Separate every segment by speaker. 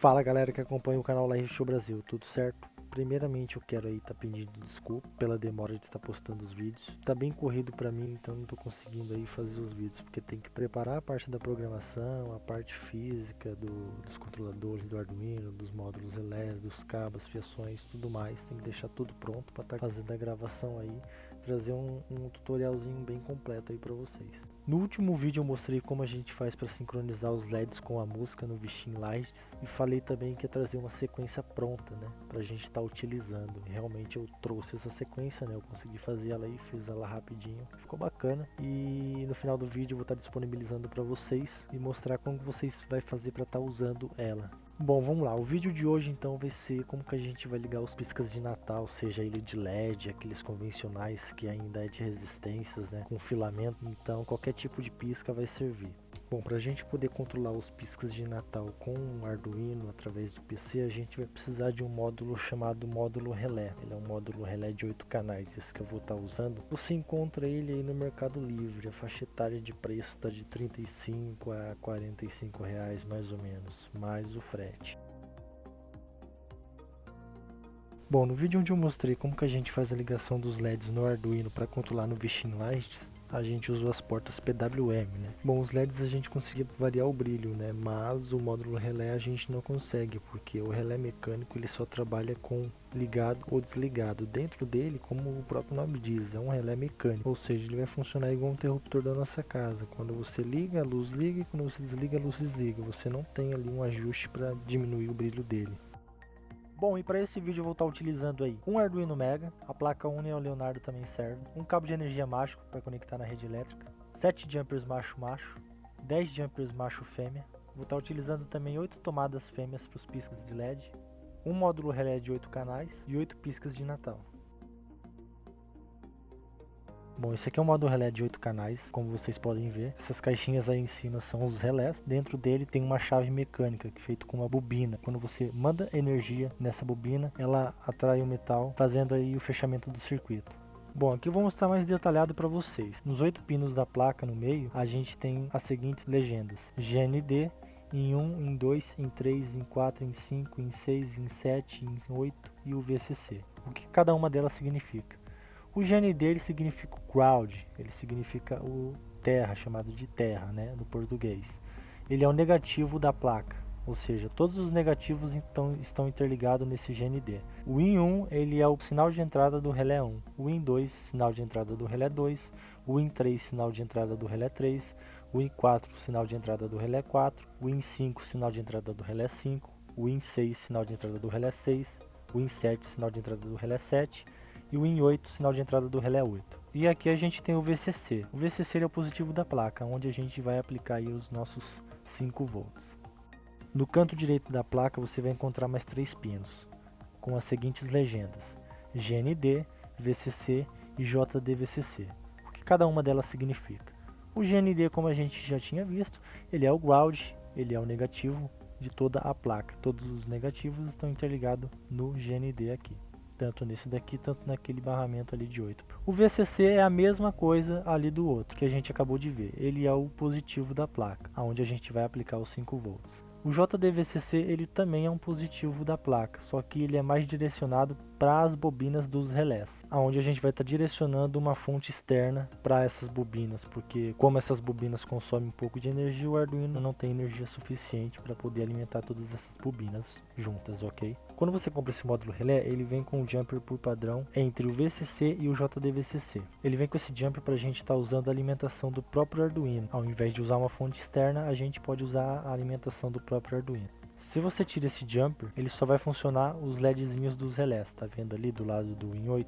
Speaker 1: Fala galera que acompanha o canal Live Show Brasil, tudo certo? Primeiramente eu quero aí estar pedindo desculpa pela demora de estar postando os vídeos. Tá bem corrido pra mim, então não tô conseguindo aí fazer os vídeos, porque tem que preparar a parte da programação, a parte física dos controladores do Arduino, dos módulos relés, dos cabos, fiações, tudo mais. Tem que deixar tudo pronto para estar fazendo a gravação aí, trazer um tutorialzinho bem completo aí para vocês. No último vídeo eu mostrei como a gente faz para sincronizar os LEDs com a música no Wishing Lights e falei também que ia trazer uma sequência pronta, né, para a gente estar utilizando. E realmente eu trouxe essa sequência, né, eu consegui fazer ela aí, fiz ela rapidinho, ficou bacana. E no final do vídeo eu vou estar disponibilizando para vocês e mostrar como vocês vai fazer para estar usando ela. Bom, vamos lá, o vídeo de hoje então vai ser como que a gente vai ligar os piscas de Natal, seja ele de LED, aqueles convencionais que ainda é de resistências, né, com filamento, então qualquer tipo de pisca vai servir. Bom, para a gente poder controlar os piscas de Natal com o Arduino através do PC, a gente vai precisar de um módulo chamado módulo relé. Ele é um módulo relé de 8 canais, esse que eu vou estar usando. Você encontra ele aí no Mercado Livre, a faixa etária de preço está de 35 a 45 reais mais ou menos, mais o frete. Bom, no vídeo onde eu mostrei como que a gente faz a ligação dos LEDs no Arduino para controlar no Wishing Lights, a gente usou as portas PWM, né? Bom, os LEDs a gente conseguia variar o brilho, né? Mas o módulo relé a gente não consegue, porque o relé mecânico ele só trabalha com ligado ou desligado. Dentro dele, como o próprio nome diz, é um relé mecânico, ou seja, ele vai funcionar igual um interruptor da nossa casa. Quando você liga, a luz liga, e quando você desliga, a luz desliga. Você não tem ali um ajuste para diminuir o brilho dele. Bom, e para esse vídeo eu vou estar utilizando aí um Arduino Mega, a placa Union Leonardo também serve, um cabo de energia mágico para conectar na rede elétrica, 7 jumpers macho-macho, 10 jumpers macho-fêmea, vou estar utilizando também 8 tomadas fêmeas para os piscas de LED, um módulo relé de 8 canais e 8 piscas de Natal. Bom, esse aqui é um módulo relé de 8 canais, como vocês podem ver. Essas caixinhas aí em cima são os relés. Dentro dele tem uma chave mecânica, que é feita com uma bobina. Quando você manda energia nessa bobina, ela atrai o metal, fazendo aí o fechamento do circuito. Bom, aqui eu vou mostrar mais detalhado para vocês. Nos 8 pinos da placa no meio, a gente tem as seguintes legendas: GND, em 1, em 2, em 3, em 4, em 5, em 6, em 7, em 8 e o VCC. O que cada uma delas significa? O GND ele significa o ground, ele significa o terra, chamado de terra, né, no português. Ele é o negativo da placa, ou seja, todos os negativos então estão interligados nesse GND. O IN1 ele é o sinal de entrada do relé 1, o IN2 sinal de entrada do relé 2, o IN3 sinal de entrada do relé 3, o IN4 sinal de entrada do relé 4, o IN5 sinal de entrada do relé 5, o IN6 sinal de entrada do relé 6, o IN7 sinal de entrada do relé 7, e o IN8, sinal de entrada do relé 8. E aqui a gente tem o VCC. O VCC é o positivo da placa, onde a gente vai aplicar aí os nossos 5 volts. No canto direito da placa você vai encontrar mais 3 pinos, com as seguintes legendas: GND, VCC e JDVCC. O que cada uma delas significa? O GND, como a gente já tinha visto, ele é o ground, ele é o negativo de toda a placa. Todos os negativos estão interligados no GND aqui. Tanto nesse daqui, tanto naquele barramento ali de 8. O VCC é a mesma coisa ali do outro, que a gente acabou de ver. Ele é o positivo da placa, onde a gente vai aplicar os 5 volts. O JDVCC ele também é um positivo da placa, só que ele é mais direcionado para as bobinas dos relés, onde a gente vai estar direcionando uma fonte externa para essas bobinas, porque como essas bobinas consomem um pouco de energia, o Arduino não tem energia suficiente para poder alimentar todas essas bobinas juntas, ok? Quando você compra esse módulo relé, ele vem com um jumper por padrão entre o VCC e o JDVCC. Ele vem com esse jumper para a gente estar usando a alimentação do próprio Arduino. Ao invés de usar uma fonte externa, a gente pode usar a alimentação do próprio Arduino. Se você tira esse jumper, ele só vai funcionar os LEDzinhos dos relés. Tá vendo ali do lado do IN8,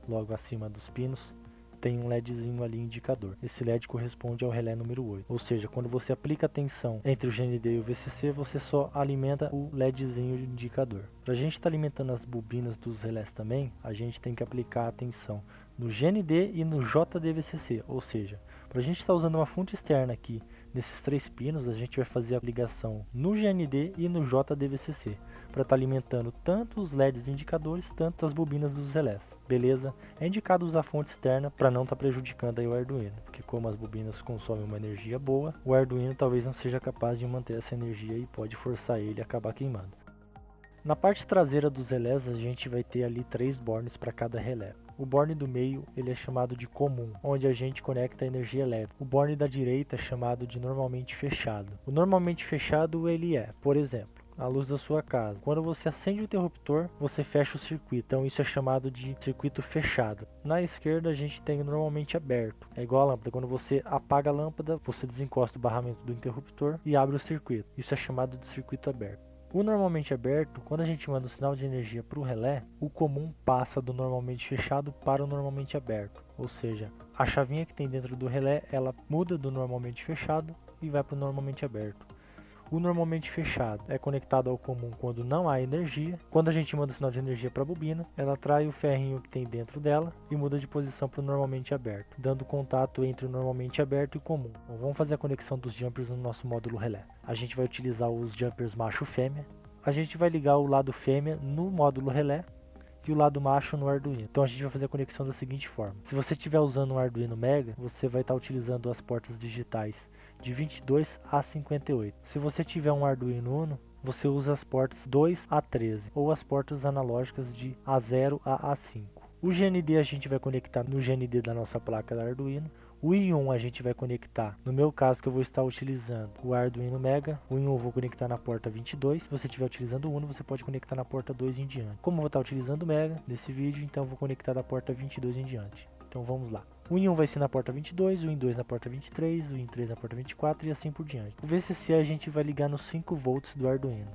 Speaker 1: logo acima dos pinos? Tem um LEDzinho ali indicador. Esse LED corresponde ao relé número 8. Ou seja, quando você aplica a tensão entre o GND e o VCC, você só alimenta o LEDzinho indicador. Para a gente estar alimentando as bobinas dos relés também, a gente tem que aplicar a tensão no GND e no JDVCC. Ou seja, para a gente estar usando uma fonte externa aqui nesses 3 pinos, a gente vai fazer a ligação no GND e no JDVCC. para estar alimentando tanto os LEDs indicadores, tanto as bobinas dos relés, beleza? É indicado usar fonte externa para não estar prejudicando aí o Arduino, porque como as bobinas consomem uma energia boa, o Arduino talvez não seja capaz de manter essa energia e pode forçar ele a acabar queimando. Na parte traseira dos relés a gente vai ter ali 3 bornes para cada relé. O borne do meio ele é chamado de comum, onde a gente conecta a energia elétrica. O borne da direita é chamado de normalmente fechado. O normalmente fechado ele é, por exemplo, a luz da sua casa. Quando você acende o interruptor, você fecha o circuito. Então isso é chamado de circuito fechado. Na esquerda a gente tem o normalmente aberto. É igual a lâmpada. Quando você apaga a lâmpada, você desencosta o barramento do interruptor e abre o circuito. Isso é chamado de circuito aberto. O normalmente aberto, quando a gente manda o sinal de energia para o relé, o comum passa do normalmente fechado para o normalmente aberto. Ou seja, a chavinha que tem dentro do relé, ela muda do normalmente fechado e vai para o normalmente aberto. O normalmente fechado é conectado ao comum quando não há energia. Quando a gente manda o sinal de energia para a bobina, ela atrai o ferrinho que tem dentro dela e muda de posição para o normalmente aberto, dando contato entre o normalmente aberto e o comum. Bom, vamos fazer a conexão dos jumpers no nosso módulo relé. A gente vai utilizar os jumpers macho e fêmea. A gente vai ligar o lado fêmea no módulo relé e o lado macho no Arduino. Então a gente vai fazer a conexão da seguinte forma. Se você estiver usando um Arduino Mega, você vai estar utilizando as portas digitais de 22 a 58. Se você tiver um Arduino Uno, você usa as portas 2 a 13 ou as portas analógicas de A0 a A5. O GND a gente vai conectar no GND da nossa placa da Arduino. O I1 a gente vai conectar, no meu caso que eu vou estar utilizando o Arduino Mega, o I1 eu vou conectar na porta 22, se você estiver utilizando o Uno, você pode conectar na porta 2 em diante. Como eu vou estar utilizando o Mega nesse vídeo, então eu vou conectar da porta 22 em diante. Então vamos lá. O I1 vai ser na porta 22, o I2 na porta 23, o I3 na porta 24 e assim por diante. O VCC a gente vai ligar nos 5 volts do Arduino.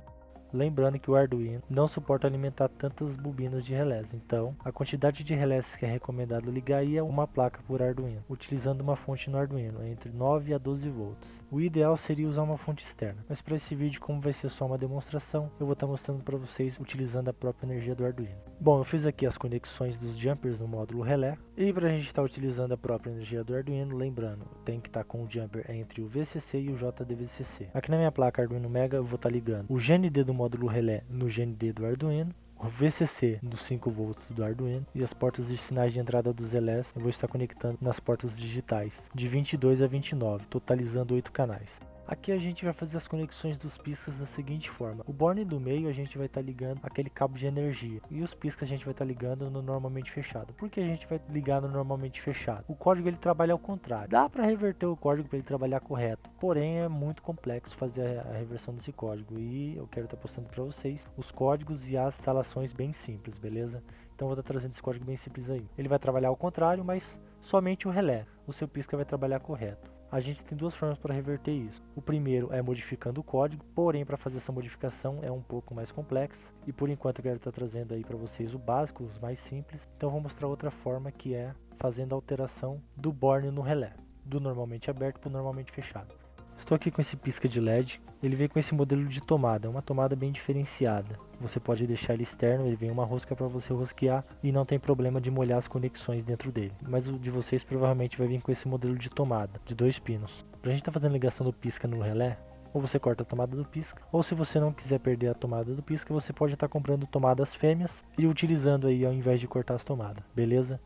Speaker 1: Lembrando que o Arduino não suporta alimentar tantas bobinas de relés, então a quantidade de relés que é recomendado ligar aí é uma placa por Arduino, utilizando uma fonte no Arduino entre 9 a 12 volts. O ideal seria usar uma fonte externa, mas para esse vídeo, como vai ser só uma demonstração, eu vou estar mostrando para vocês utilizando a própria energia do Arduino. Bom, eu fiz aqui as conexões dos jumpers no módulo relé, e para a gente estar utilizando a própria energia do Arduino, lembrando, tem que estar com o jumper entre o VCC e o JDVCC. Aqui na minha placa Arduino Mega eu vou estar ligando o GND do módulo relé no GND do Arduino, o VCC dos 5 volts do Arduino e as portas de sinais de entrada dos relés eu vou estar conectando nas portas digitais de 22 a 29, totalizando 8 canais. Aqui a gente vai fazer as conexões dos piscas da seguinte forma. O borne do meio a gente vai estar ligando aquele cabo de energia e os piscas a gente vai estar ligando no normalmente fechado. Por que a gente vai ligar no normalmente fechado? O código ele trabalha ao contrário. Dá para reverter o código para ele trabalhar correto, porém é muito complexo fazer a reversão desse código e eu quero estar postando para vocês os códigos e as instalações bem simples, beleza? Então eu vou estar trazendo esse código bem simples aí. Ele vai trabalhar ao contrário, mas somente o relé. O seu pisca vai trabalhar correto. A gente tem duas formas para reverter isso. O primeiro é modificando o código, porém para fazer essa modificação é um pouco mais complexa. E por enquanto eu quero estar trazendo aí para vocês o básico, os mais simples. Então vou mostrar outra forma que é fazendo a alteração do borne no relé, do normalmente aberto para o normalmente fechado. Estou aqui com esse pisca de LED, ele vem com esse modelo de tomada, uma tomada bem diferenciada. Você pode deixar ele externo, ele vem uma rosca para você rosquear e não tem problema de molhar as conexões dentro dele. Mas o de vocês provavelmente vai vir com esse modelo de tomada, de 2 pinos. Para a gente estar fazendo ligação do pisca no relé, ou você corta a tomada do pisca, ou se você não quiser perder a tomada do pisca, você pode estar comprando tomadas fêmeas e utilizando aí ao invés de cortar as tomadas, beleza?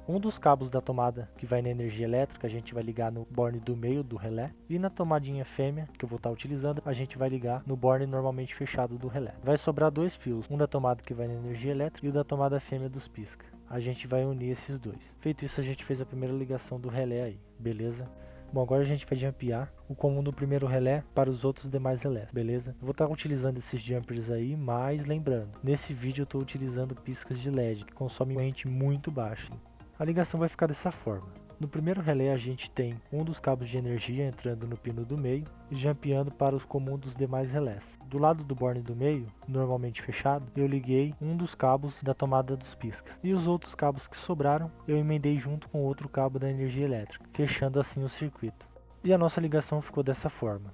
Speaker 1: Um dos cabos da tomada que vai na energia elétrica a gente vai ligar no borne do meio do relé e na tomadinha fêmea que eu vou estar utilizando a gente vai ligar no borne normalmente fechado do relé. Vai sobrar 2 fios, um da tomada que vai na energia elétrica e o da tomada fêmea dos pisca. A gente vai unir esses dois. Feito isso a gente fez a primeira ligação do relé aí, beleza? Bom, agora a gente vai jumpear o comum do primeiro relé para os outros demais relés, beleza? Eu vou estar utilizando esses jumpers aí, mas lembrando, nesse vídeo eu estou utilizando piscas de LED que consomem corrente muito baixa. A ligação vai ficar dessa forma. No primeiro relé a gente tem um dos cabos de energia entrando no pino do meio e jumpeando para os comuns dos demais relés. Do lado do borne do meio, normalmente fechado, eu liguei um dos cabos da tomada dos piscas. E os outros cabos que sobraram, eu emendei junto com outro cabo da energia elétrica, fechando assim o circuito. E a nossa ligação ficou dessa forma.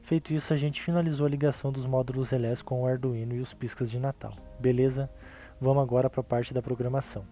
Speaker 1: Feito isso, a gente finalizou a ligação dos módulos relés com o Arduino e os piscas de Natal. Beleza? Vamos agora para a parte da programação.